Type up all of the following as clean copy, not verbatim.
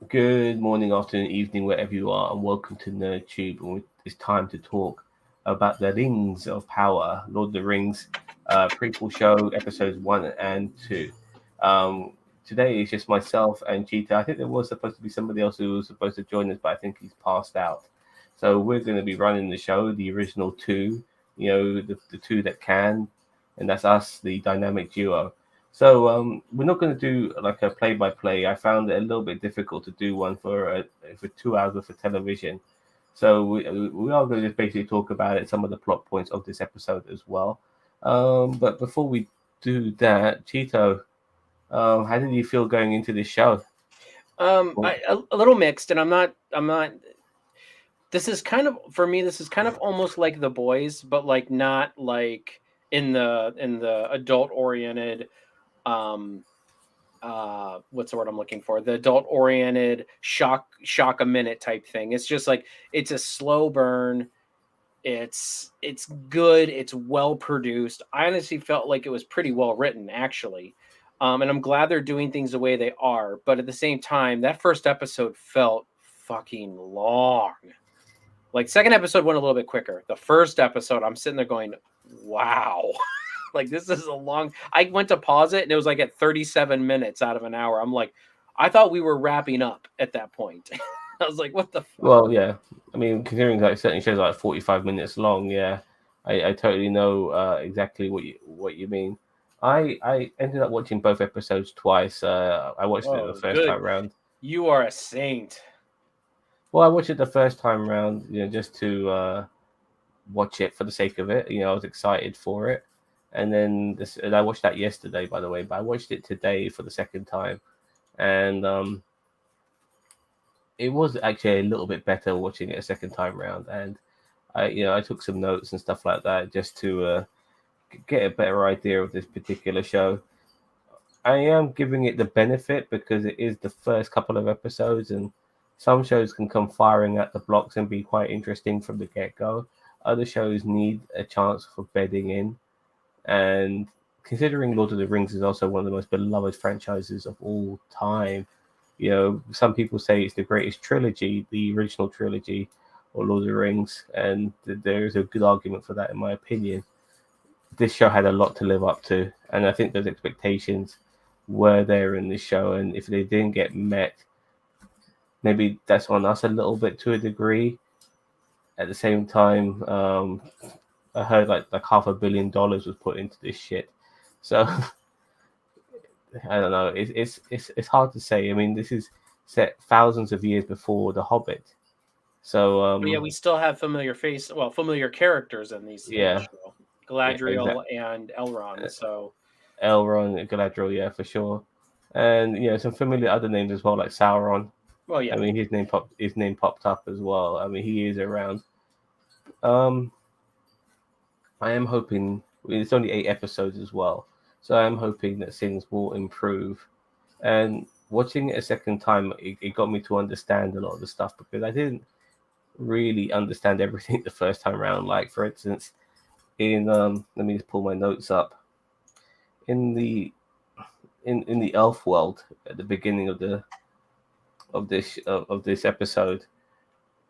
Good morning, afternoon, evening, wherever you are, and welcome to NerdTube. And it's time to talk about the Rings of Power, Lord of the Rings, prequel show, episodes 1 and 2. Um, Today is just myself and Cheetah. I think there was supposed to be somebody else who was supposed to join us, but I think he's passed out. So we're going to be running the show, the original two, the two that can, and that's us, the dynamic duo. So we're not going to do like a play by play. I found it a little bit difficult to do one for 2 hours worth of television. So we are going to just basically talk about it, some of the plot points of this episode as well. But before we do that, Cheeto, how did you feel going into this show? Well, A little mixed, and I'm not. This is kind of for me. This is kind of almost like The Boys, but like not like in the adult oriented. Um, what's the word I'm looking for? The adult oriented shock a minute type thing. It's just like it's a slow burn. It's good. It's well produced. I honestly felt like it was pretty well written, actually. And I'm glad they're doing things the way they are. But at the same time, that first episode felt fucking long. Like second episode went a little bit quicker. The first episode, I'm sitting there going, "Wow." Like this is a long. I went to pause it and it was like at 37 minutes out of an hour. I'm like, I thought we were wrapping up at that point. I was like, what the fuck? well, yeah. I mean, considering like certain shows are like 45 minutes long, yeah, I totally know exactly what you mean. I ended up watching both episodes twice. I watched it the Oh, first good. time round. You are a saint. Well, I watched it the first time round, just to watch it for the sake of it. I was excited for it, and I watched that yesterday, by the way. But I watched it today for the second time, and it was actually a little bit better watching it a second time round. And I took some notes and stuff like that just to get a better idea of this particular show. I am giving it the benefit because it is the first couple of episodes, and some shows can come firing at the blocks and be quite interesting from the get go. Other shows need a chance for bedding in, and considering Lord of the Rings is also one of the most beloved franchises of all time, some people say it's the greatest trilogy, the original trilogy, or Lord of the Rings, and there is a good argument for that, in my opinion. This show had a lot to live up to, and I think those expectations were there in this show, and if they didn't get met, maybe that's on us a little bit to a degree. At the same time, I heard like $500 million was put into this shit, so I don't know. It's hard to say. I mean, this is set thousands of years before The Hobbit, so But yeah, we still have familiar characters in this yeah, show, yeah, Galadriel exactly. and Elrond. So Elrond, Galadriel, yeah, for sure, and some familiar other names as well, like Sauron. well, I yeah, mean, his name popped up as well. I mean, he is around. Um, I am hoping it's only 8 episodes as well, so I am hoping that things will improve. And watching it a second time, it got me to understand a lot of the stuff because I didn't really understand everything the first time around. Like for instance, in let me just pull my notes up. In the elf world at the beginning of this episode,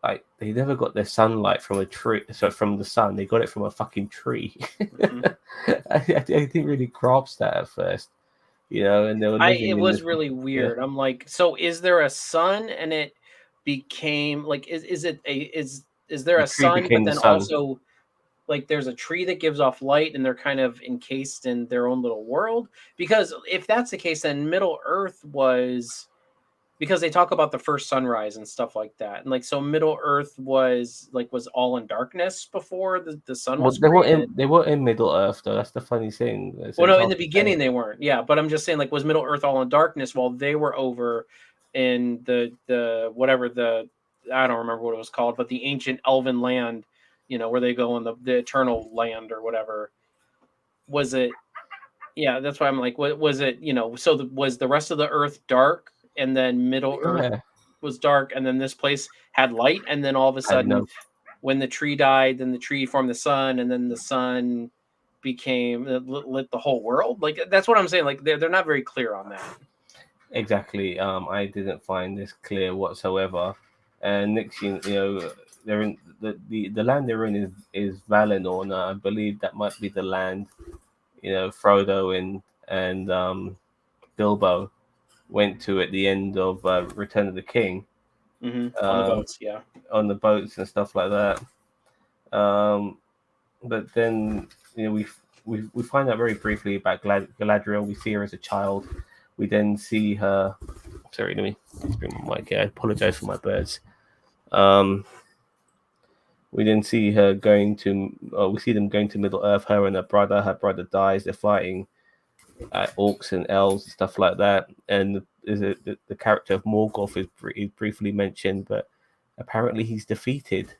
like they never got their sunlight from a tree, so from the sun. They got it from a fucking tree. hmm I didn't really grasp that at first, and they were I living it in was this. really Yeah, weird. I'm like, so is there a sun, and it became like, is there the a tree sun, but became the then sun. also like there's a tree that gives off light and they're kind of encased in their own little world? Because if that's the case, then Middle Earth was, because they talk about the first sunrise and stuff like that, and like so Middle Earth was all in darkness before the sun Well, was they weren't in created. they were in Middle Earth though. That's the funny thing. So Well, it's no, in hard the to say. beginning they weren't. Yeah, but I'm just saying, like, was Middle Earth all in darkness while they were over in the whatever the, I don't remember what it was called, but the ancient Elven land, where they go in the eternal land or whatever. Was it? Yeah, that's why I'm like, what was it? So was the rest of the Earth dark, and then Middle Earth Yeah, was dark, and then this place had light, and then all of a I had sudden, no. when the tree died, then the tree formed the sun, and then the sun became lit the whole world. Like that's what I'm saying. Like they're not very clear on that. exactly. I didn't find this clear whatsoever. And next, they're in the land they're in is Valinor. And I believe that might be the land. Frodo and Bilbo went to at the end of Return of the King, On the um, boats, yeah. on the boats and stuff like that. But then we find out very briefly about Galadriel. We see her as a child. We then see her. Sorry, let me bring my mic here. I apologize for my birds. We then see her going to. We see them going to Middle Earth. Her and her brother. Her brother dies. They're fighting orcs and elves and stuff like that. And the character of Morgoth is briefly mentioned, but apparently he's defeated.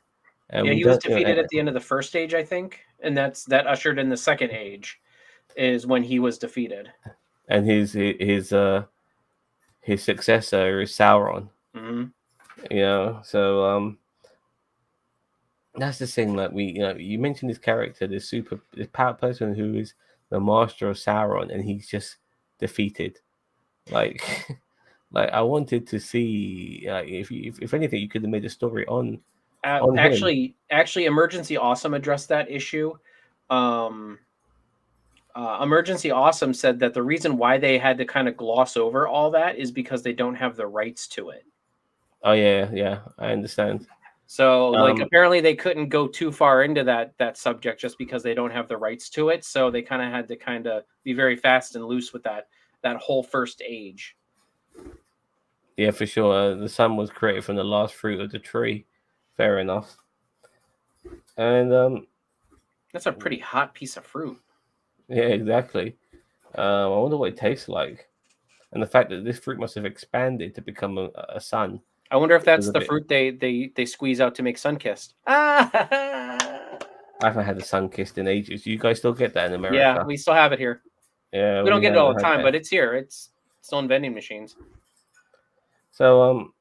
And Yeah, we he was don't. defeated at the end of the first age, I think, and that ushered in the second age, is when he was defeated. And his successor is Sauron. So that's the thing. Like you mentioned this character, this power person who is the master of Sauron, and he's just defeated. Like, like I wanted to see if anything, you could have made a story on him. Actually, Emergency Awesome addressed that issue. Emergency Awesome said that the reason why they had to kind of gloss over all that is because they don't have the rights to it. Oh yeah, I understand. So apparently they couldn't go too far into that subject just because they don't have the rights to it. So they kind of had to be very fast and loose with that whole first age. Yeah, for sure. The sun was created from the last fruit of the tree. Fair enough. And that's a pretty hot piece of fruit. Yeah, exactly. I wonder what it tastes like, and the fact that this fruit must have expanded to become a sun. I wonder if that's the fruit they squeeze out to make Sunkissed. I haven't had a Sunkissed in ages. Do you guys still get that in America? Yeah, we still have it here. Yeah, we don't get it all the time, but it's here. It's still in vending machines. So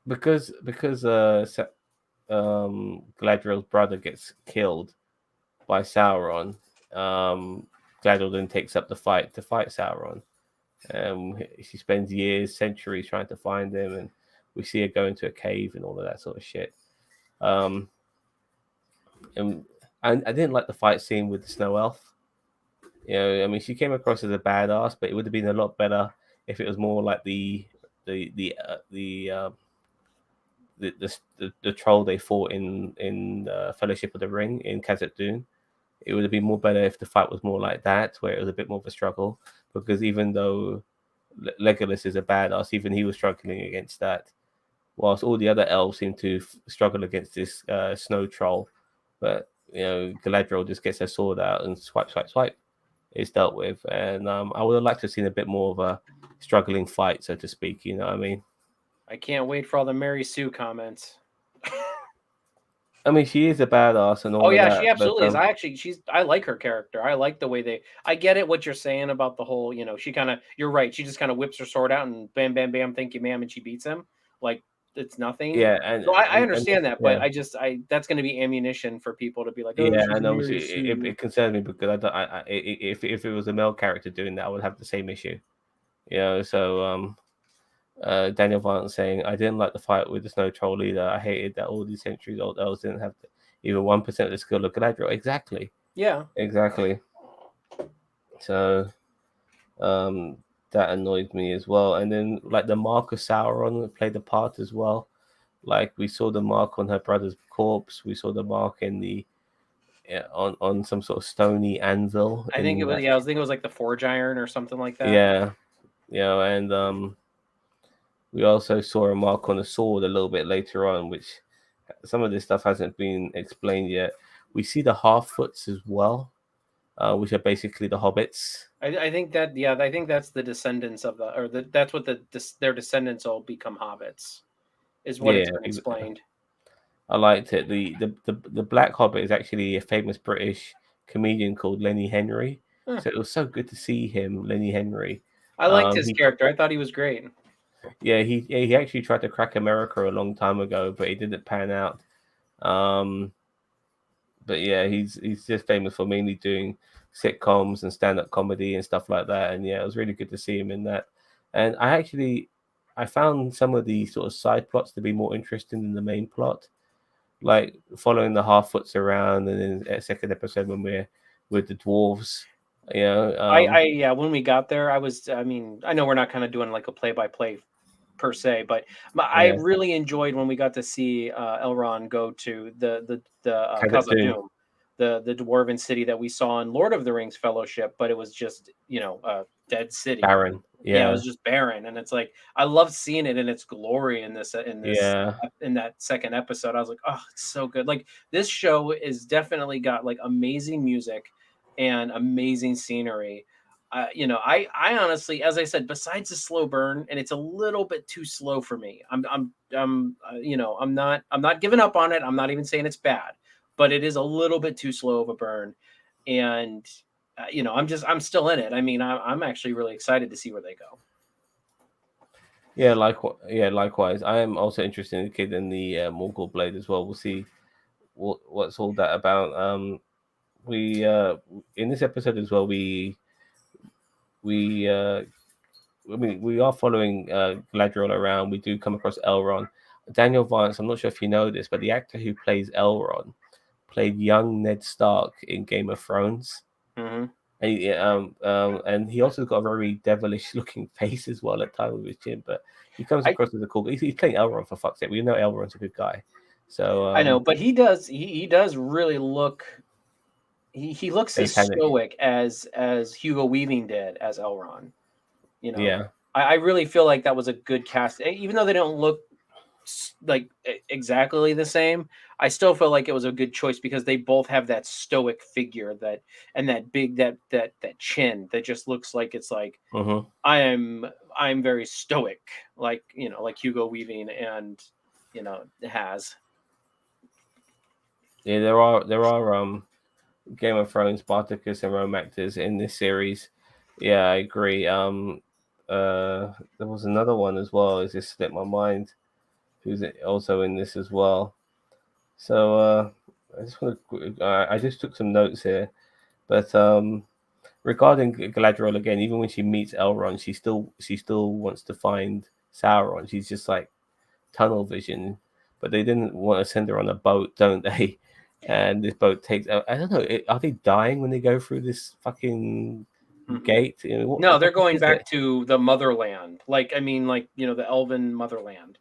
because Galadriel's brother gets killed by Sauron, Galadriel then takes up the fight to fight Sauron. She spends years, centuries trying to find him, and we see her go into a cave and all of that sort of shit. And I didn't like the fight scene with the snow elf. I mean, she came across as a badass, but it would have been a lot better if it was more like the troll they fought in Fellowship of the Ring in Khazad-dûm. It would have been more better if the fight was more like that, where it was a bit more of a struggle. Because even though Legolas is a badass, even he was struggling against that. Whilst all the other elves seem to struggle against this snow troll, but Galadriel just gets her sword out and swipe. It's dealt with, and I would have liked to have seen a bit more of a struggling fight, so to speak. You know what I mean? I can't wait for all the Mary Sue comments. I mean, she is a badass and all. Oh yeah, that, she absolutely is. I like her character. I like the way I get it. What you're saying about the whole, she kind of. You're right. She just kind of whips her sword out and bam, bam, bam. Thank you, ma'am, and she beats him. Like it's nothing. Yeah, and so I understand that, but that's going to be ammunition for people to be like, oh, yeah, I know. It concerns me because if it was a male character doing that, I would have the same issue. So Daniel Vance saying, I didn't like the fight with the snow troll either. I hated that all these centuries old elves didn't have even 1% of the skill of Galadriel. Exactly. Yeah. Exactly. So that annoyed me as well. And then like the mark of Sauron played a part as well. Like we saw the mark on her brother's corpse. We saw the mark in on some sort of stony anvil. I think it was. Yeah, I was thinking it was like the forge iron or something like that. Yeah, and we also saw a mark on the sword a little bit later on, which some of this stuff hasn't been explained yet. We see the Half-Foots as well, which are basically the hobbits. I think that I think that's the descendants of that's what their descendants will become hobbits, is what it's been explained. I liked it. The Black Hobbit is actually a famous British comedian called Lenny Henry. So it was so good to see him, Lenny Henry. I liked his character. I thought he was great. Yeah, he actually tried to crack America a long time ago, but it didn't pan out. but yeah, he's just famous for mainly doing sitcoms and stand-up comedy and stuff like that. And yeah, it was really good to see him in that. And I found some of the sort of side plots to be more interesting than the main plot, like following the Half-Foots around, and then a second episode when we're with the dwarves. You know, Yeah, when we got there, I mean, I know we're not kind of doing like a play-by-play per se, but I yeah, really enjoyed when we got to see Elrond go to the Khazad-dûm, Khazad-dûm, the dwarven city that we saw in Lord of the Rings Fellowship, but it was just, you know, a dead city. Baron. Yeah, it Yeah, was just barren, and it's like I love seeing it in its glory in yeah, in that second episode. I was like, oh, it's so good. Like this show is definitely got like amazing music and amazing scenery. You know, I honestly, as I said, besides the slow burn, and it's a little bit too slow for me. You know, I'm not giving up on it. I'm not even saying it's bad, but it is a little bit too slow of a burn, and you know, I'm still in it. I mean, I'm actually really excited to see where they go. yeah. Likewise. I am also interested in the kid in the Morgul Blade as well. We'll see what's all that about. We in this episode as well. We I mean, we are following Galadriel around. We do come across Elrond. Daniel Vance, I'm not sure if you know this, but the actor who plays Elrond played young Ned Stark in Game of Thrones. Hmm. And he also got a very devilish looking face as well at times with his chin. But he comes I across as a cool. He's playing Elrond, for fuck's sake. We know Elrond's a good guy. So I know, but he does really look. He looks as satanic. stoic as Hugo Weaving did as Elrond. You know, Yeah. I really feel like that was a good cast, even though they don't look like exactly the same. I still feel like it was a good choice because they both have that stoic figure that and that big that chin that just looks like it's like Hmm. I'm very stoic, like you know, like Hugo Weaving and you know has. Yeah, there are Game of Thrones, Spartacus, and Rome actors in this series. Yeah, I agree. There was another one as well. It's just slipped my mind. Who's also in this as well? So I just want to. I just took some notes here, but regarding Galadriel again, even when she meets Elrond, she still wants to find Sauron. She's just like tunnel vision, but they didn't want to send her on a boat, don't they? And this boat takes. I don't know. Are they dying when they go through this fucking Mm-mm. gate? You know, No, what the they're fuck going is it? back to the motherland. Like I mean, like you know, the elven motherland.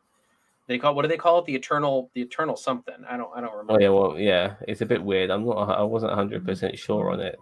They call what do they call it? The eternal something. I don't Oh yeah, remember. well yeah, it's a bit weird. I wasn't 100% sure on it.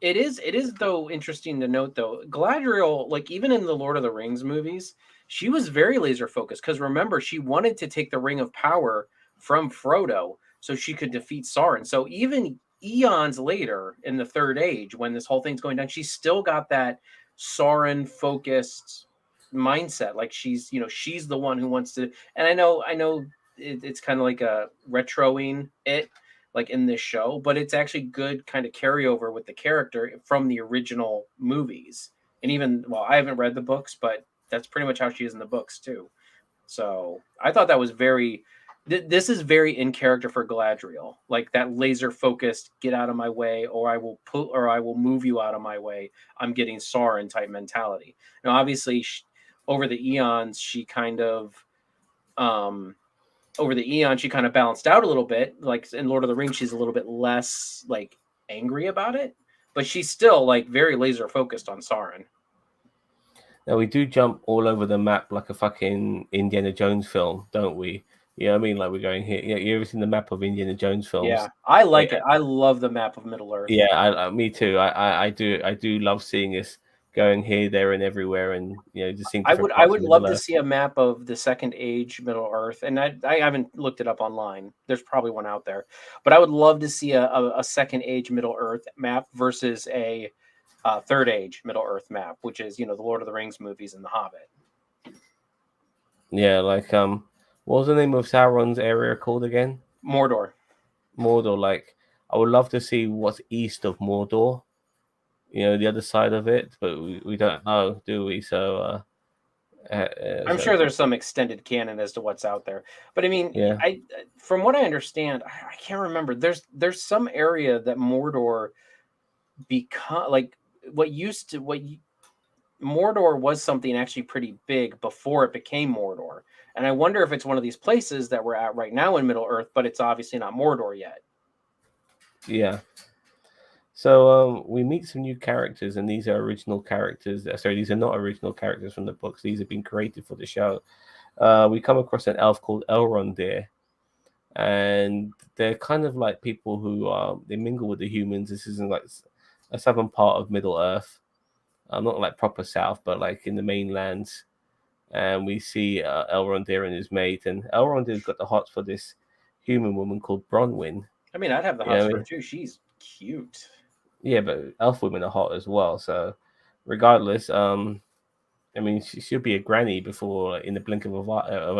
It is though interesting to note though, Galadriel, like even in the Lord of the Rings movies, she was very laser focused because remember she wanted to take the Ring of Power from Frodo so she could defeat Sauron. So even eons later in the Third Age, when this whole thing's going down, she's still got that Sauron focused mindset. Like she's you know she's the one who wants to. And I know it's kind of like a retroing it like in this show, but it's actually good kind of carryover with the character from the original movies. And even well, I haven't read the books, but that's pretty much how she is in the books too. So I thought that was very. This is very in character for Galadriel, like that laser focused, get out of my way, or I will move you out of my way. I'm getting Sauron type mentality. Now, obviously, over the eons, she kind of over the eon she kind of balanced out a little bit like in Lord of the Rings she's a little bit less like angry about it but she's still like very laser focused on Sauron. Now we do jump all over the map like a fucking Indiana Jones film, don't we? You know what I mean? Like we're going here. Yeah, you ever seen the map of Indiana Jones Yeah, films? I Yeah, like it. I love the map of Middle Earth. yeah, me too. I do love seeing us going here, there, and everywhere, and you know, just seeing different I parts would of love Middle to Earth. see a map of the Second Age Middle Earth, and I haven't looked it up online. There's probably one out there, but I would love to see a Second Age Middle Earth map versus a Third Age Middle Earth map, which is you know the Lord of the Rings movies and the Hobbit. Yeah, like what was the name of Sauron's area called again? Mordor. Mordor. Like I would love to see what's east of Mordor. You know, the other side of it, but we don't know, do we? So I'm So sure there's some extended canon as to what's out there, but I mean, yeah, from what I understand, I can't remember. There's some area that Mordor become like what used to Mordor was something actually pretty big before it became Mordor, and I wonder if it's one of these places that we're at right now in Middle Earth, but it's obviously not Mordor yet. yeah. So we meet some new characters, and these are original characters. Sorry, these are not original characters from the books. These have been created for the show. We come across an elf called Elrond, and they're kind of like people who they mingle with the humans. This isn't like a southern part of Middle Earth, not like proper south, but like in the mainlands. And we see Elrond and his mate, and Elrond has got the hots for this human woman called Bronwyn. I mean, I'd have the You know hots what I for her mean? too. She's cute. Yeah, but elf women are hot as well. So regardless, I mean, she'll be a granny before in the blink of an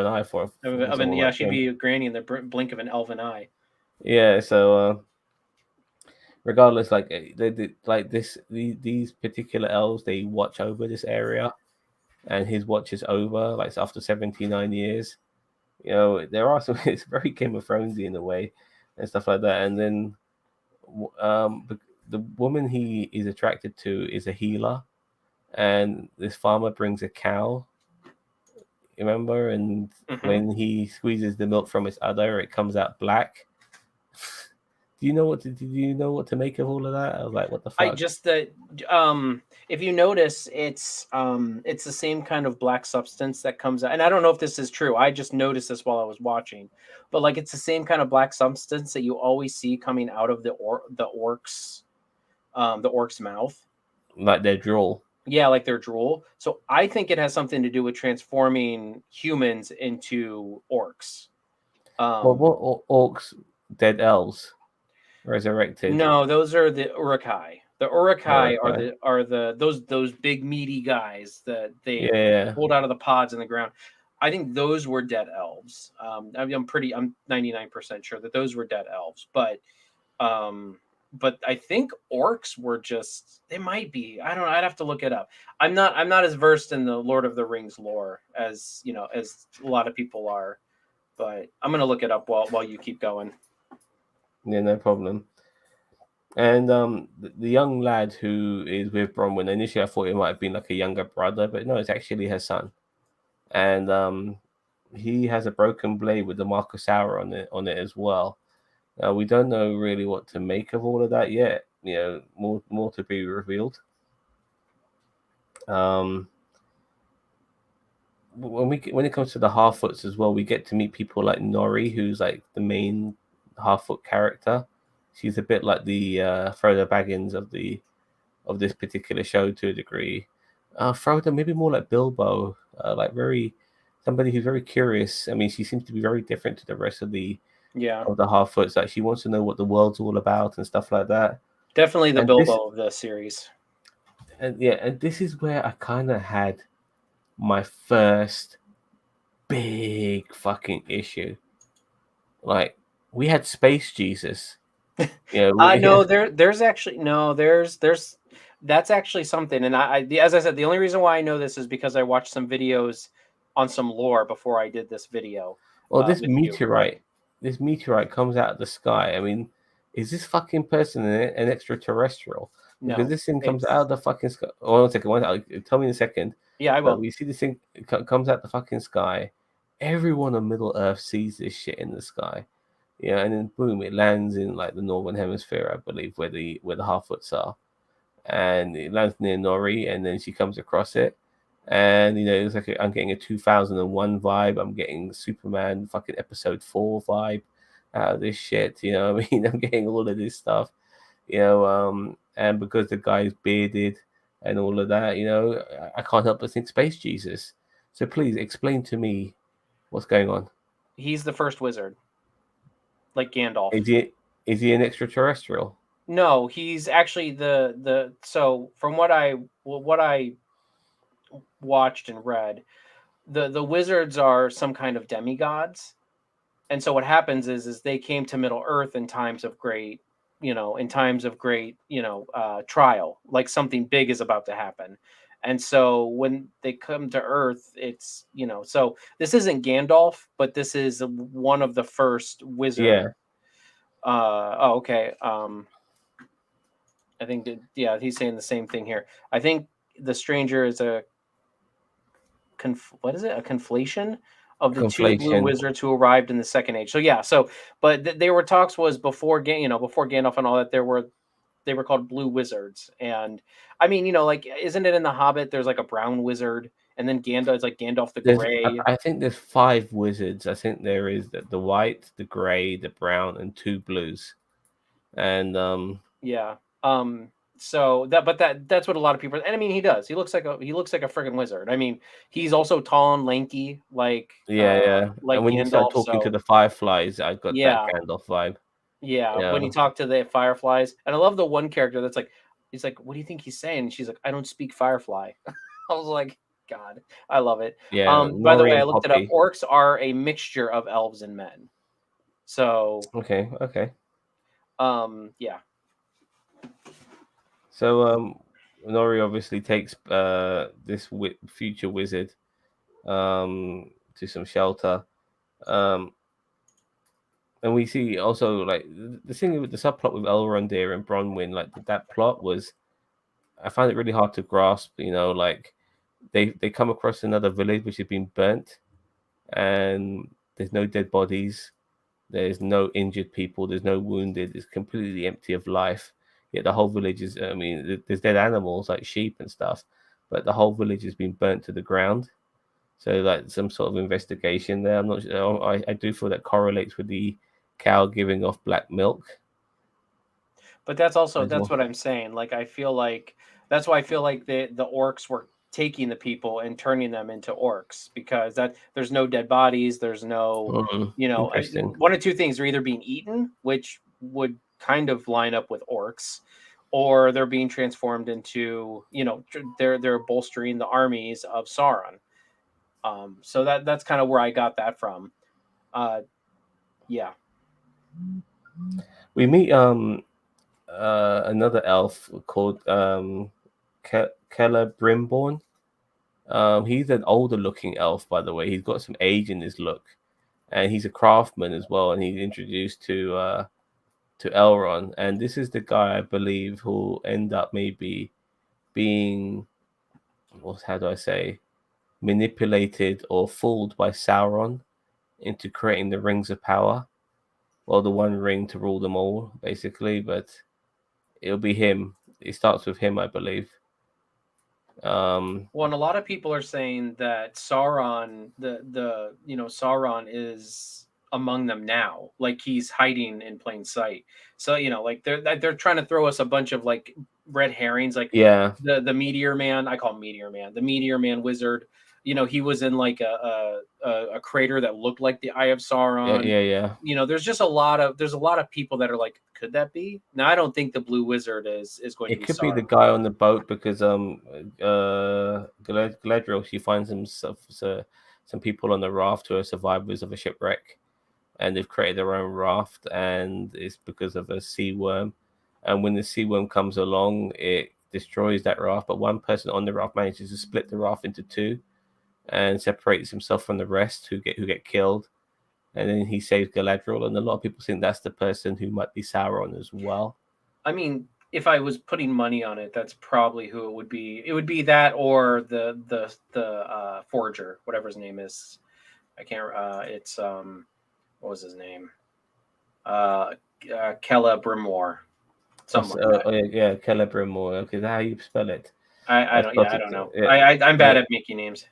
eye for I mean, someone yeah, like she'd him. be a granny in the blink of an elven eye. Yeah, so regardless, like like these particular elves, they watch over this area, and his watch is over. Like it's after 79 years. You know, there are some. It's very Game of Thronesy in a way, and stuff like that. And then, the woman he is attracted to is a healer, and this farmer brings a cow. Remember, and Hmm. when he squeezes the milk from its udder, it comes out black. Do you know what to make of all of that? I was like, what the I fuck? just that if you notice, it's the same kind of black substance that comes out, and I don't know if this is true. I just noticed this while I was watching, but like it's the same kind of black substance that you always see coming out of the orc's mouth. Like their drool. Yeah, like their drool. So I think it has something to do with transforming humans into orcs. Well, Um, what orcs, dead elves, resurrected. no, those are the Urukai. The Oh, Urukai are okay. those big meaty guys that they Yeah, pulled out of the pods in the ground. I think those were dead elves. I'm 99% sure that those were dead elves, um, but I think orcs were just they might be. I don't know. I'd have to look it up. I'm not as versed in the Lord of the Rings lore as as a lot of people are, but I'm gonna look it up while you keep going. yeah, no problem. And the young lad who is with Bronwyn, initially I thought it might have been like a younger brother, but no, it's actually her son. And he has a broken blade with the mark of Sauron on it as well. We don't know really what to make of all of that yet. You know, more to be revealed. Um, when it comes to the Harfoots as well, we get to meet people like Nori, who's like the main Harfoot character. She's a bit like the Frodo Baggins of this particular show to a degree. Frodo maybe more like Bilbo, like very somebody who's very curious. I mean, she seems to be very different to the rest Yeah, of the Harfoots. Like she wants to know what the world's all about and stuff like that. definitely the And this Bilbo of the series. and this is where I kind of had my first big fucking issue. Like we had Space Jesus. Yeah, No, there's actually no, there's that's actually something, and as I said, the only reason why I know this is because I watched some videos on some lore before I did this video well, with you. But this meteorite comes out of the sky. I mean, is this fucking person an extraterrestrial? Because no, this thing comes out it's of the fucking sky. Oh, one second, tell me in a second. yeah, I But will. we see this thing comes out the fucking sky. Everyone on Middle Earth sees this shit in the sky. Yeah, and then boom, it lands in like the northern hemisphere, I believe, where the Harfoots are, and it lands near Nori, and then she comes across it, and it's like I'm getting a 2001 vibe. I'm getting Superman fucking episode 4 vibe out of this shit. You know what I mean? I'm getting all of this stuff. And because the guy's bearded and all of that, I can't help but think Space Jesus. So please explain to me what's going on. He's the first wizard, like Gandalf. Is he an extraterrestrial? No, he's actually the so from what I watched and read, the wizards are some kind of demigods. And so what happens is they came to Middle Earth in times of great, trial, like something big is about to happen. And so when they come to Earth, it's, so this isn't Gandalf, but this is one of the first wizard. Yeah. Oh, okay. I think that, yeah, he's saying the same thing here. I think the stranger is a what is it? A conflation of the two blue Conflation. wizards who arrived in the Second Age. So yeah, but there were talks was before before Gandalf and all that, they were called blue wizards. And I mean, like, isn't it in the Hobbit? There's like a brown wizard, and then Gandalf is like Gandalf the Gray. I think there's 5 wizards. I think there is the white, the gray, the brown, and 2 blues. And Yeah. So that's what a lot of people. And I mean, he does. He looks like a friggin' wizard. I mean, he's also tall and lanky, like yeah. like And when you start Gandalf. talking to So the fireflies, I got that yeah, Gandalf vibe. yeah. Yeah. When he talked to the fireflies, and I love the one character that's like, he's like, "What do you think he's saying?" And she's like, "I don't speak firefly." I was like, God, I love it. Yeah. By the Nori way, I and looked it up. Poppy. Orcs are a mixture of elves and men. So Okay. yeah. So Nori obviously takes this future wizard to some shelter. Um and we see also like the thing with the subplot with Elrondir and Bronwyn, like that plot was, I find it really hard to grasp. Like they come across another village which has been burnt, and there's no dead bodies, there's no injured people, there's no wounded, it's completely empty of life. Yet the whole village is, I mean, there's dead animals like sheep and stuff, but the whole village has been burnt to the ground. So like some sort of investigation there. I'm not sure. I do feel that correlates with the cow giving off black milk. But that's Well. what I'm saying. Like, I feel like that's why I feel like the orcs were taking the people and turning them into orcs, because that there's no dead bodies, there's no, Interesting. one of two things: they're either being eaten, which would kind of line up with orcs, or they're being transformed into, they're bolstering the armies of Sauron. So that's kind of where I got that from. Yeah. We meet another elf called Celebrimbor. He's an older looking elf, by the way. He's got some age in his look, and he's a craftsman as well. And he's introduced to Elrond, and this is the guy I believe who'll end up maybe being, how do I say, manipulated or fooled by Sauron into creating the rings of power. Well, the one ring to rule them all, basically. But it'll be him. It starts with him, I believe. Well, and a lot of people are saying that Sauron, Sauron is among them now, like he's hiding in plain sight. So like they're trying to throw us a bunch of like red herrings, like Yeah. the Meteor Man. I call him Meteor Man, the Meteor Man wizard. He was in like a crater that looked like the Eye of Sauron. Yeah. There's just a lot of people that are like, could that be? Now, I don't think the Blue Wizard is going to It be could be the Sauron. guy on the boat, because Galadriel, she finds some people on the raft who are survivors of a shipwreck, and they've created their own raft, and it's because of a sea worm. And when the sea worm comes along, it destroys that raft. But one person on the raft manages to split the raft into 2, and separates himself from the rest who get killed. And then he saves Galadriel, and a lot of people think that's the person who might be Sauron as well. I mean, if I was putting money on it, that's probably who it would be. It would be that, or the forger, whatever his name is. I can't. It's what was his name? Celebrimbor. Something like that. Yeah, Celebrimbor. Okay, is that how you spell it? I don't. Yeah, I it, don't know. yeah, I'm bad at making names.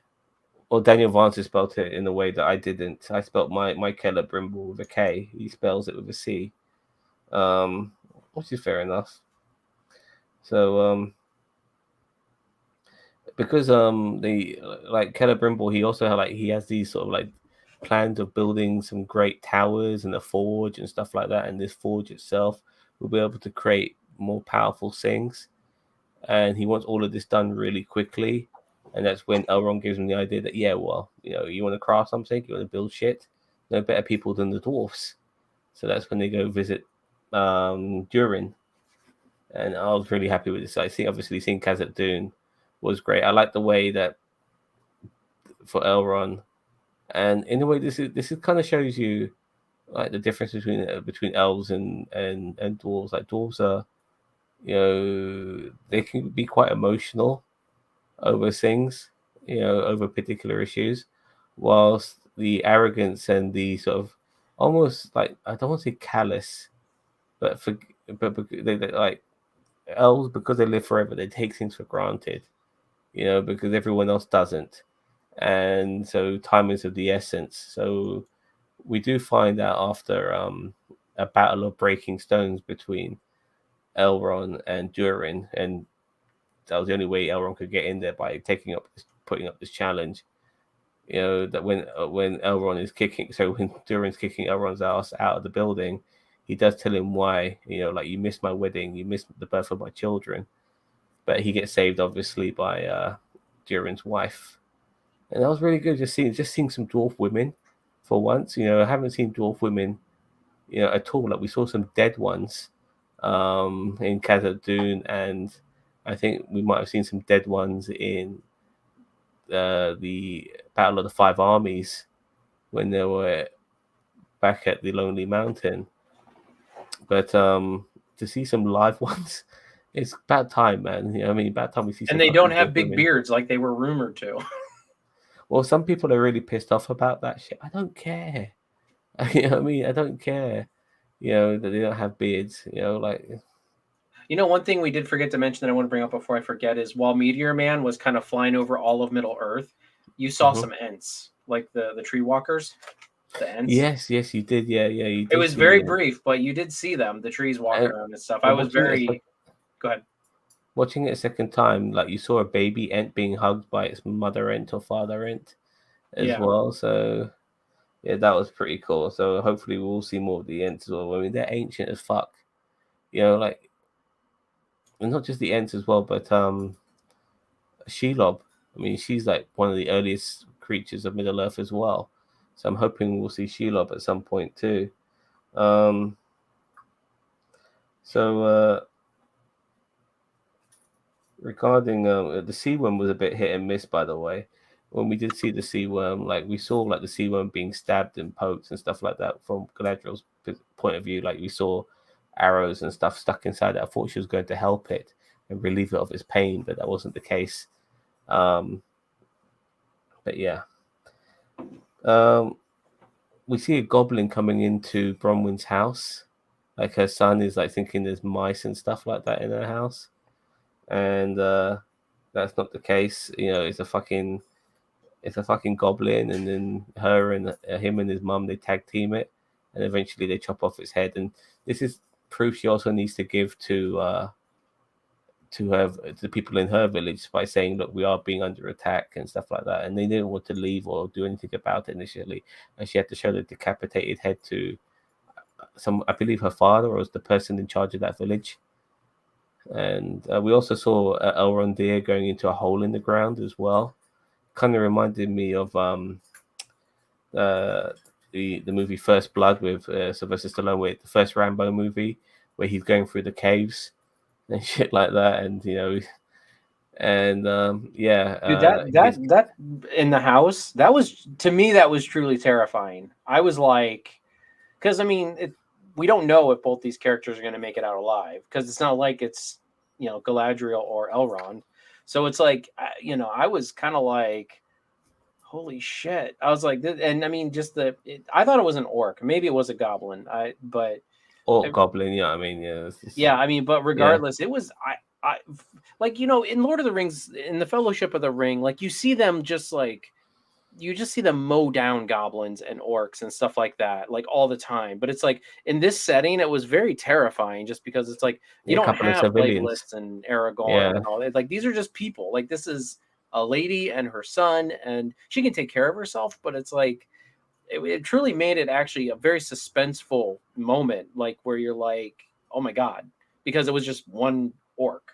Well, Daniel Vance spelled it in a way that I didn't. I spelled my Celebrimbor with a K. He spells it with a C, which is fair enough. So because the like Celebrimbor, he also he has these sort of like plans of building some great towers and a forge and stuff like that, and this forge itself will be able to create more powerful things, and he wants all of this done really quickly. And that's when Elrond gives him the idea that, yeah, well, you want to craft something, you want to build shit, no better people than the dwarfs. So that's when they go visit Durin. And I was really happy with this. I think obviously seen Khazad Dûn was great. I like the way that for Elrond, and in a way, this is kind of shows you like the difference between elves and dwarves. Like dwarves are, they can be quite emotional over things, over particular issues, whilst the arrogance and the sort of almost like, I don't want to say callous, but they like elves, because they live forever, they take things for granted, because everyone else doesn't, and so time is of the essence. So we do find out after a battle of breaking stones between Elrond and Durin, and that was the only way Elrond could get in there, by putting up this challenge. That when Elrond is kicking, so when Durin's kicking Elrond's ass out of the building, he does tell him why. Like, you missed my wedding, you missed the birth of my children, but he gets saved obviously by Durin's wife, and that was really good. Just seeing some dwarf women for once. I haven't seen dwarf women, at all. Like, we saw some dead ones in Khazad Dûm, and I think we might have seen some dead ones in the Battle of the Five Armies when they were back at the Lonely Mountain. But to see some live ones, it's about time, man. About time we see. And they don't have big beards like they were rumored to. Well, some people are really pissed off about that shit. I don't care. I don't care. That they don't have beards. One thing we did forget to mention that I want to bring up before I forget is, while Meteor Man was kind of flying over all of Middle Earth, you saw some Ents, like the tree walkers, the Ents. Yes, you did. Yeah, you did. It was very brief, but you did see them, the trees walking around and stuff. I was very... Go ahead. Watching it a second time, like, you saw a baby Ent being hugged by its mother Ent or father Ent as well. So, yeah, that was pretty cool. So hopefully we'll see more of the Ents as well. They're ancient as fuck. Like, and not just the Ents as well, but Shelob. She's like one of the earliest creatures of Middle Earth as well. So I'm hoping we'll see Shelob at some point too. Regarding the sea worm was a bit hit and miss, by the way. When we did see the sea worm, like, we saw like the sea worm being stabbed and poked and stuff like that from Galadriel's point of view. Like, we saw arrows and stuff stuck inside it. I thought she was going to help it and relieve it of its pain, but that wasn't the case. But yeah, we see a goblin coming into Bronwyn's house. Like, her son is like thinking there's mice and stuff like that in her house, and that's not the case. It's a fucking goblin, and then her and him and his mum, they tag team it, and eventually they chop off its head. And this is proof she also needs to give to the people in her village by saying, look, we are being under attack and stuff like that. And they didn't want to leave or do anything about it initially, and she had to show the decapitated head to I believe her father, or was the person in charge of that village. And we also saw Elrond going into a hole in the ground as well. Kind of reminded me of the movie First Blood with Sylvester Stallone, with the first Rambo movie, where he's going through the caves and shit like that. And and dude, that in the house, that was, to me, that was truly terrifying. I was like, because we don't know if both these characters are going to make it out alive, because it's not like it's Galadriel or Elrond. So it's like, I was kind of like, holy shit. I was like, and I thought it was an orc. Maybe it was a goblin. Goblin, yeah. But regardless, it was, I like, in Lord of the Rings, in the Fellowship of the Ring, like, you see them just like, you just see them mow down goblins and orcs and stuff like that, like, all the time. But it's like, in this setting, it was very terrifying, just because it's like, you don't have Legolas and Aragorn and all that. Like, these are just people. Like, this is a lady and her son, and she can take care of herself. But it's like, it truly made it actually a very suspenseful moment, like, where you're like, oh my God, because it was just one orc.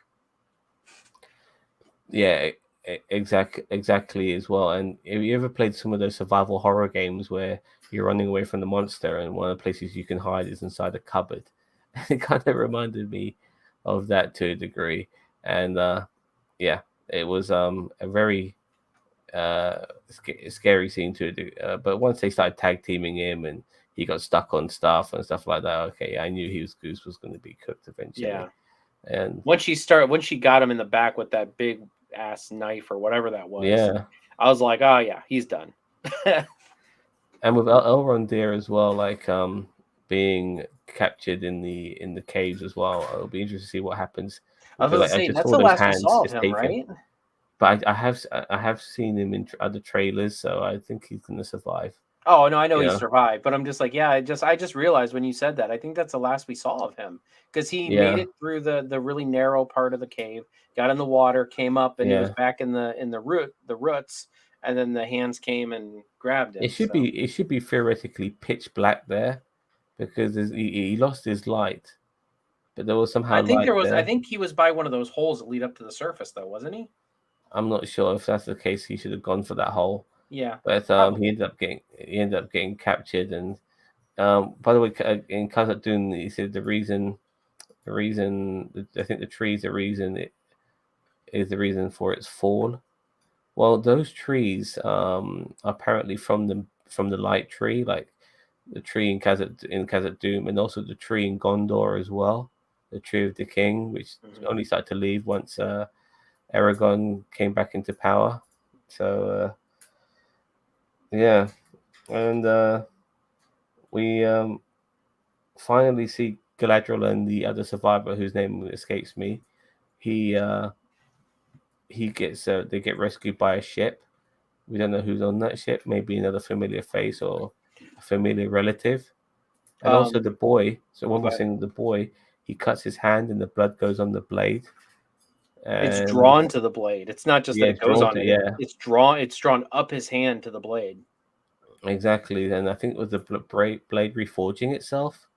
Yeah, exactly as well. And have you ever played some of those survival horror games where you're running away from the monster, and one of the places you can hide is inside a cupboard? It kind of reminded me of that to a degree. And yeah, it was a very scary scene to do. But once they started tag teaming him and he got stuck on stuff and stuff like that, okay, I knew Goose was going to be cooked eventually. Yeah. And when she got him in the back with that big ass knife or whatever that was, yeah, I was like, oh yeah, he's done. and with Elrond there as well, like being captured in the caves as well. It'll be interesting to see what happens. I was going to say that's the last we saw of him, right? But I have seen him in other trailers, so I think he's going to survive. Oh no, I know he survived, but I'm just like, yeah, I just realized when you said that, I think that's the last we saw of him because he made it through the really narrow part of the cave, got in the water, came up, and he was back in the roots, and then the hands came and grabbed him. It should be theoretically pitch black there, because he lost his light, but there was somehow. I think he was by one of those holes that lead up to the surface, though, wasn't he? I'm not sure if that's the case. He should have gone for that hole. Yeah, but he ended up getting captured. And by the way, in Khazad-dûm, he said the reason I think the trees the reason is the reason for its fall. Well, those trees apparently from the light tree, like the tree in Khazad-dûm, and also the tree in Gondor as well, the tree of the king, which only started to leave once Aragorn came back into power. So yeah, and we finally see Galadriel and the other survivor, whose name escapes me. He gets they get rescued by a ship. We don't know who's on that ship. Maybe another familiar face or a familiar relative. And also the boy. So one more thing, the boy, he cuts his hand and the blood goes on the blade. And it's drawn to the blade. It's not just that it goes on it. Yeah. It's drawn up his hand to the blade. Exactly. And I think it was the blade reforging itself.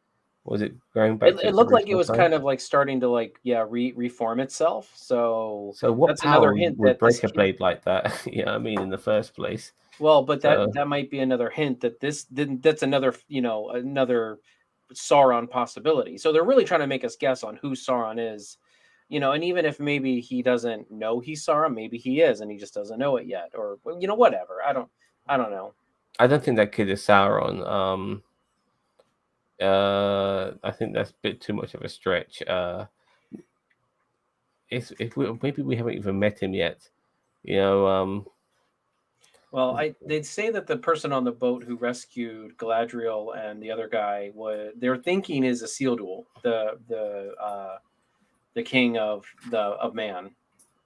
Was it going back? It looked like it was kind of like starting to reform itself. So what that's power another hint would break a blade like that? You know what I mean, in the first place. Well, but that might be another hint that that's another another Sauron possibility. So they're really trying to make us guess on who Sauron is. And even if maybe he doesn't know he's Sauron, maybe he is and he just doesn't know it yet, or whatever. I don't know. I don't think that kid is Sauron. I think that's a bit too much of a stretch. Maybe we haven't even met him yet. Well, they'd say that the person on the boat who rescued Galadriel and the other guy they're thinking is Isildur, the king of Man,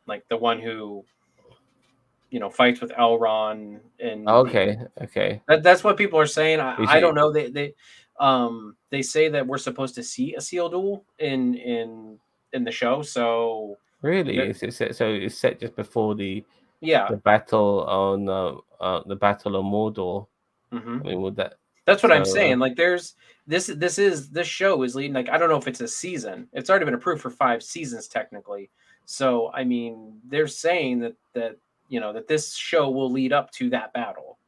like the one who fights with Elrond. And okay. That's what people are saying. I don't know. They say that we're supposed to see Isildur in the show. So really, so it's set just before the battle on Mordor. Mm-hmm. I mean, that's what I'm saying. Like, there's this show is leading. Like, I don't know if it's a season. It's already been approved for 5 seasons technically. So I mean, they're saying that that this show will lead up to that battle,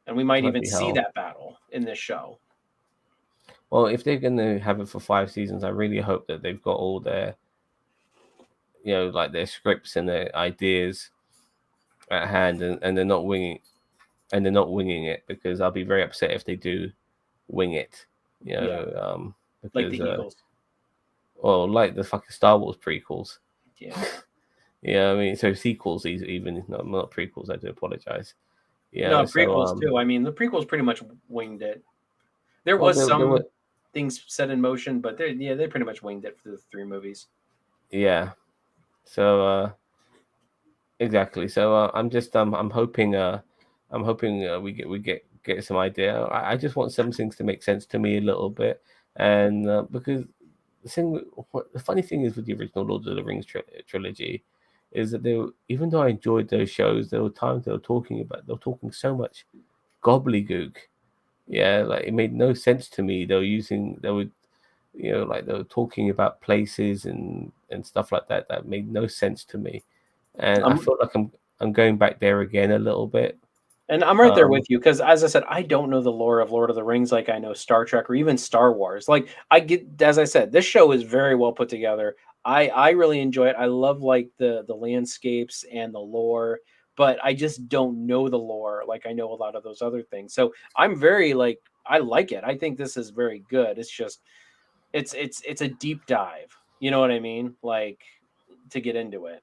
and we might even see that battle in this show. Well, if they're going to have it for 5 seasons, I really hope that they've got all their, like their scripts and their ideas at hand, and they're not winging, it, because I'll be very upset if they do wing it. Because, like the Eagles. Well, like the fucking Star Wars prequels. Yeah. Yeah, I mean, so sequels, even not prequels. I do apologize. Yeah, no, prequels too. I mean, the prequels pretty much winged it. There was some things set in motion, but they pretty much winged it for the 3 movies. Yeah. So exactly. So I'm just I'm hoping we get some idea. I just want some things to make sense to me a little bit, and because the funny thing is with the original Lord of the Rings trilogy is that even though I enjoyed those shows, there were times they were talking so much gobbledygook. Yeah, like it made no sense to me. They were talking about places and stuff like that made no sense to me. And I feel like I'm going back there again a little bit. And I'm right there with you, because as I said, I don't know the lore of Lord of the Rings like I know Star Trek or even Star Wars. Like, as I said, this show is very well put together. I really enjoy it. I love like the landscapes and the lore, but I just don't know the lore like I know a lot of those other things. So I'm very like I like it. I think this is very good. It's just it's a deep dive. You know what I mean? Like to get into it.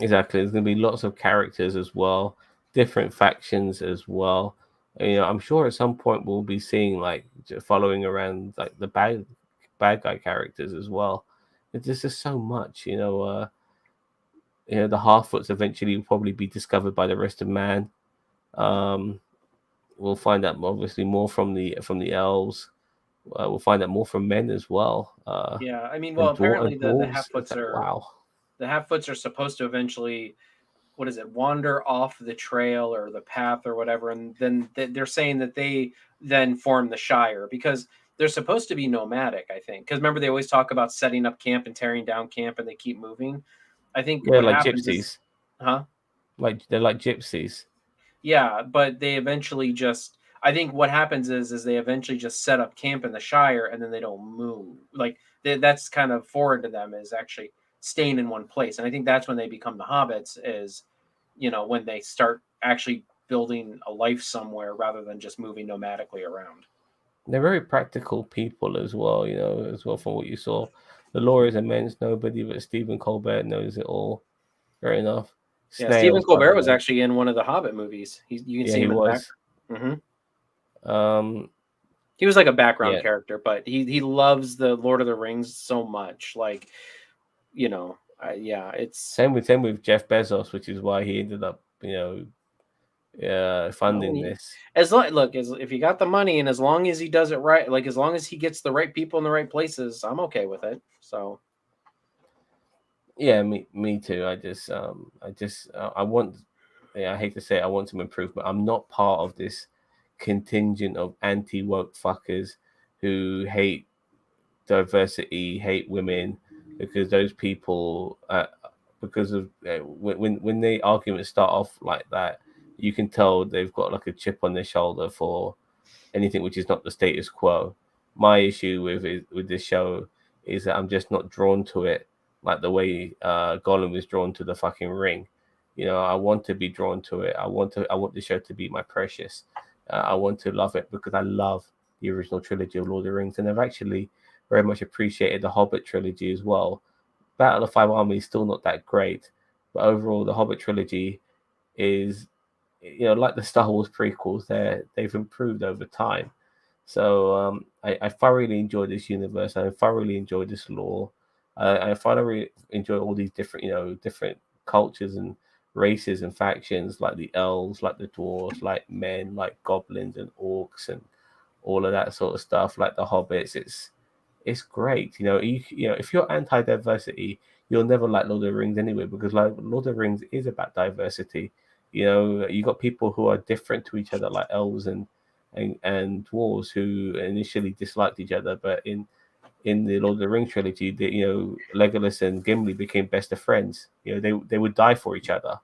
Exactly. There's going to be lots of characters as well, different factions as well. You know, I'm sure at some point we'll be seeing like following around like the bad guy characters as well. There's just so much, you know, the Halfwoods eventually will probably be discovered by the rest of man. Um, we'll find out obviously more from the elves. We'll find out more from men as well. Yeah, I mean, well, And apparently the dwarves. It's half-foots like are wow. supposed to eventually, what is it, wander off the trail or the path or whatever, and then they're saying that they then form the Shire because they're supposed to be nomadic. I think because remember they always talk about setting up camp and tearing down camp, and they keep moving. I think Yeah, what like happens is, gypsies. huh? Like they're like gypsies. Yeah, but they eventually just. I think what happens is they eventually just set up camp in the Shire and then they don't move. Like that's kind of foreign to them is actually staying in one place. And I think that's when they become the hobbits is, when they start actually building a life somewhere rather than just moving nomadically around. They're very practical people as well, you know, as well from what you saw. The law is immense, nobody but Stephen Colbert knows it all. Fair enough. Yeah, Stephen Snails, by the Colbert was way. actually in one of the Hobbit movies. You can Yeah, see he him in the back. was. hmm Um, He was like a background yeah. character, but he loves the Lord of the Rings so much. Like, yeah, it's Same with Jeff Bezos, which is why he ended up, no. funding this. As long look, if he got the money and as long as he does it right, like as long as he gets the right people in the right places, I'm okay with it. So Yeah, me too. I want. Yeah, I hate to say it, I want some improvement. I'm not part of this contingent of anti woke fuckers who hate diversity, hate women, because those people, because of when the arguments start off like that, you can tell they've got like a chip on their shoulder for anything which is not the status quo. My issue with this show is that I'm just not drawn to it like the way Gollum was drawn to the fucking ring. You know, I want to be drawn to it. I want the show to be my precious. I want to love it because I love the original trilogy of Lord of the Rings, and I've actually very much appreciated the Hobbit trilogy as well. Battle of Five Armies is still not that great, but overall the Hobbit trilogy is, like the Star Wars prequels, they've improved over time. So I thoroughly enjoy this universe. I thoroughly enjoy this lore. I thoroughly enjoy all these different, different cultures and races and factions, like the elves, like the dwarves, like men, like goblins and orcs, and all of that sort of stuff, like the hobbits. It's great. If you're anti-diversity, you'll never like Lord of the Rings anyway, because like Lord of the Rings is about diversity. You got people who are different to each other, like elves and dwarves, who initially disliked each other, but in the Lord of the Rings trilogy, Legolas and Gimli became best of friends. They would die for each other.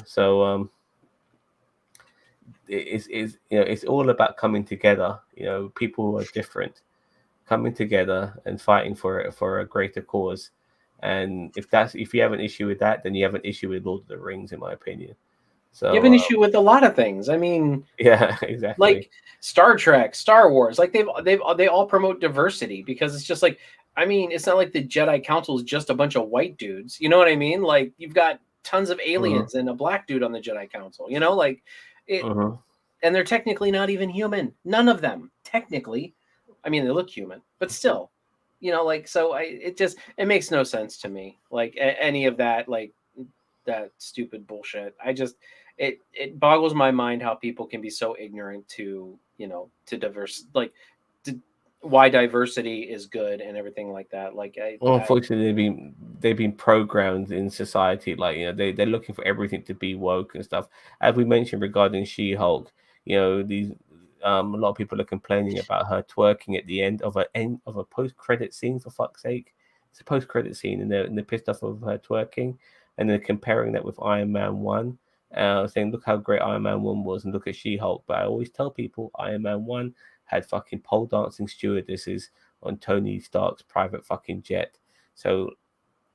So it's all about coming together. People who are different coming together and fighting for a greater cause. And if you have an issue with that, then you have an issue with Lord of the Rings, in my opinion. you have So an issue with a lot of things. I mean, yeah, exactly. like Star Trek, Star Wars, like they all promote diversity because it's just like I mean, it's not like the Jedi Council is just a bunch of white dudes. You know what I mean? Like you've got tons of Hmm. aliens and a black dude on the Jedi Council. Like it, Hmm. and they're technically not even human. None of them technically. I mean, they look human, but still, like so. It makes no sense to me. Like any of that, like that stupid bullshit. It boggles my mind how people can be so ignorant to to diverse to, why diversity is good and everything like that. Like Well, I unfortunately, they've been programmed in society. Like they're looking for everything to be woke and stuff. As we mentioned regarding She-Hulk, these a lot of people are complaining about her twerking at the end of a post-credit scene. For fuck's sake, it's a post-credit scene, and they're pissed off of her twerking, and they're comparing that with Iron Man 1, saying look how great Iron Man 1 was, and look at She-Hulk. But I always tell people Iron Man 1 had fucking pole dancing stewardesses on Tony Stark's private fucking jet. So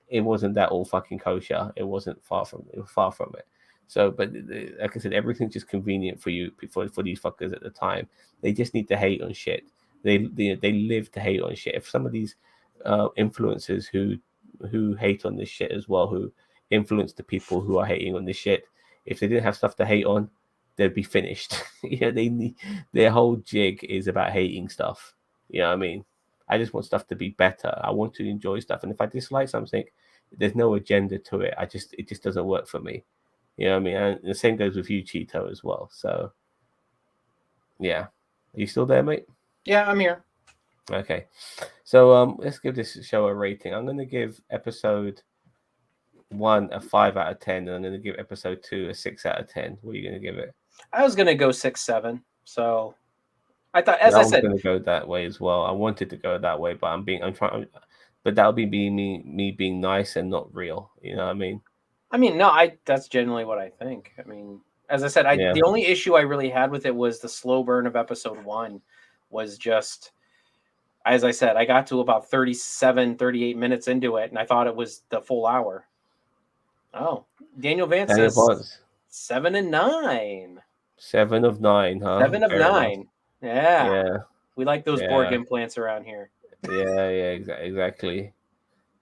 it wasn't that all fucking kosher. It wasn't far from it. So, but like I said, everything's just convenient for you for these fuckers at the time. They just need to hate on shit. They live to hate on shit. If some of these influencers who hate on this shit as well, who influence the people who are hating on this shit, if they didn't have stuff to hate on, they'd be finished. Their whole jig is about hating stuff. You know what I mean? I just want stuff to be better. I want to enjoy stuff, and if I dislike something, there's no agenda to it. It just doesn't work for me. You know what I mean? And the same goes with you, Cheeto, as well. So, yeah. Are you still there, mate? Yeah, I'm here. Okay. So let's give this show a rating. I'm going to give episode 1 a 5 out of 10, and I'm going to give episode 2 a 6 out of 10. What are you going to give it? I was going to go 6-7. So I thought, as I said, I was going to go that way as well. I wanted to go that way, but but that'll be me being nice and not real. You know what I mean? I mean, no, that's generally what I think. I mean, as I said, the only issue I really had with it was the slow burn of episode 1 was just, as I said, I got to about 37, 38 minutes into it, and I thought it was the full hour. Oh, Daniel Vance says 7 and 9. 7 of 9, huh? 7 of 9. Yeah. Yeah. We like those Borg implants around here. Yeah, exactly.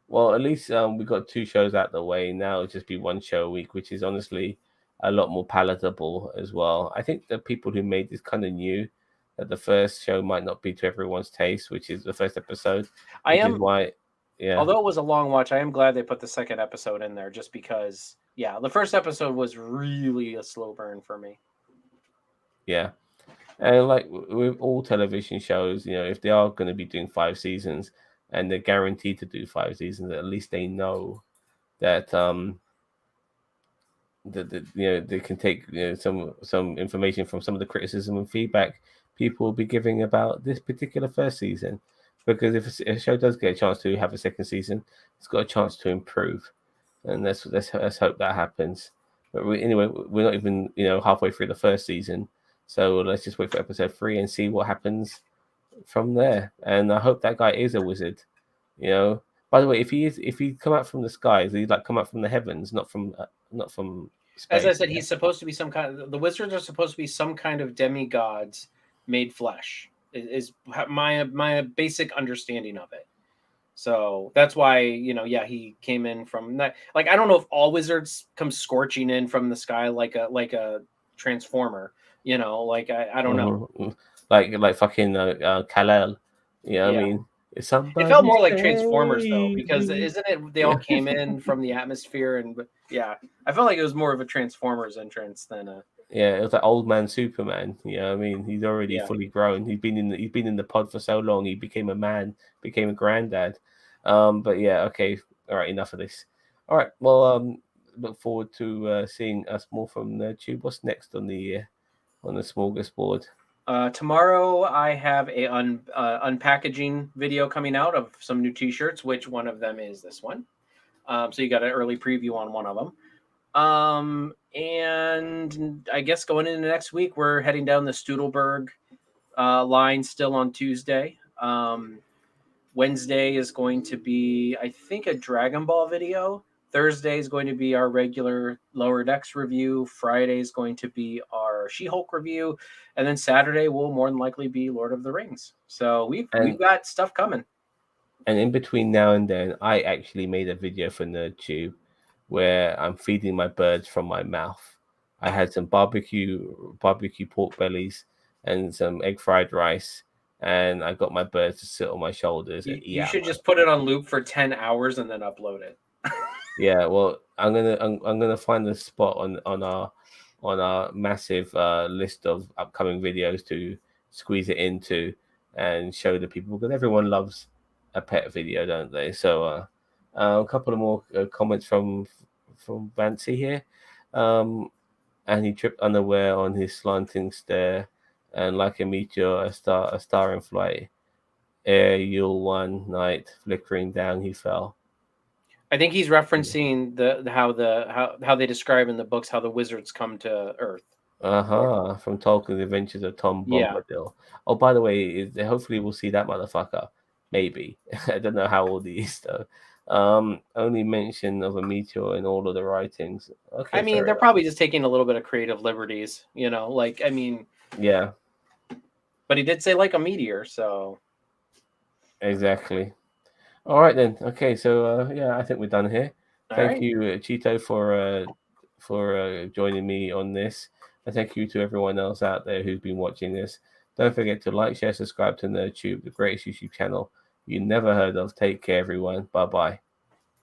Well, at least we got 2 shows out the way. Now it'll just be 1 show a week, which is honestly a lot more palatable as well. I think the people who made this kind of knew that the first show might not be to everyone's taste, which is the first episode. Although it was a long watch, I am glad they put the second episode in there just because, the first episode was really a slow burn for me. Yeah. And like with all television shows, if they are going to be doing 5 seasons and they're guaranteed to do 5 seasons, at least they know that they can take some information from some of the criticism and feedback people will be giving about this particular first season. Because if a show does get a chance to have a second season, it's got a chance to improve, and let's hope that happens. But we're not even halfway through the first season, so let's just wait for episode 3 and see what happens from there. And I hope that guy is a wizard. By the way, if he come out from the skies, he come out from the heavens, not from space. As I said, he's supposed to be the wizards are supposed to be some kind of demigods made flesh. Is my basic understanding of it. So that's why he came in from that. Like, I don't know if all wizards come scorching in from the sky like a transformer. I don't know. Like fucking Kal-El. What I mean? It felt more like Transformers though, because isn't it? They all came in from the atmosphere, and I felt like it was more of a Transformers entrance than a. Yeah, it was like old man Superman. I mean, he's already fully grown. He's been in the pod for so long. He became a man, became a granddad. But yeah, okay, all right, enough of this. All right, well, look forward to seeing us more from the Tube. What's next on the smorgasbord? Tomorrow I have a unpackaging video coming out of some new T-shirts, which one of them is this one. So you got an early preview on one of them. And I guess going into next week, we're heading down the Studelberg line still on Tuesday. Wednesday is going to be, I think, a Dragon Ball video. Thursday is going to be our regular Lower Decks review. Friday is going to be our She-Hulk review. And then Saturday will more than likely be Lord of the Rings. So we've got stuff coming. And in between now and then, I actually made a video for NerdTube where I'm feeding my birds from my mouth. I had some barbecue pork bellies and some egg fried rice, and I got my birds to sit on my shoulders and eat. You should just put it on loop for 10 hours and then upload it. Yeah, well, I'm gonna find the spot on our massive list of upcoming videos to squeeze it into and show the people, because everyone loves a pet video, don't they? So a couple of more comments from Vancy here. And he tripped unaware on his slanting stair, and like a meteor, a star in flight, ere Yule one night flickering down he fell. I think he's referencing how they describe in the books how the wizards come to Earth. From Tolkien, The Adventures of Tom Bombadil. Yeah. Oh, by the way, hopefully we'll see that motherfucker. Maybe. I don't know how old he is though. Only mention of a meteor in all of the writings. Okay, I mean, fair they're enough. probably just taking a little bit of creative liberties, you know. Like, I mean, Yeah, but he did say like a meteor, so exactly. All right then. Okay, so yeah, I think we're done here. all Thank right. you, Cheeto, for joining me on this, and thank you to everyone else out there who's been watching this. Don't forget to like, share, subscribe to NerdTube, the greatest YouTube channel you never heard of. Take care, everyone. Bye bye.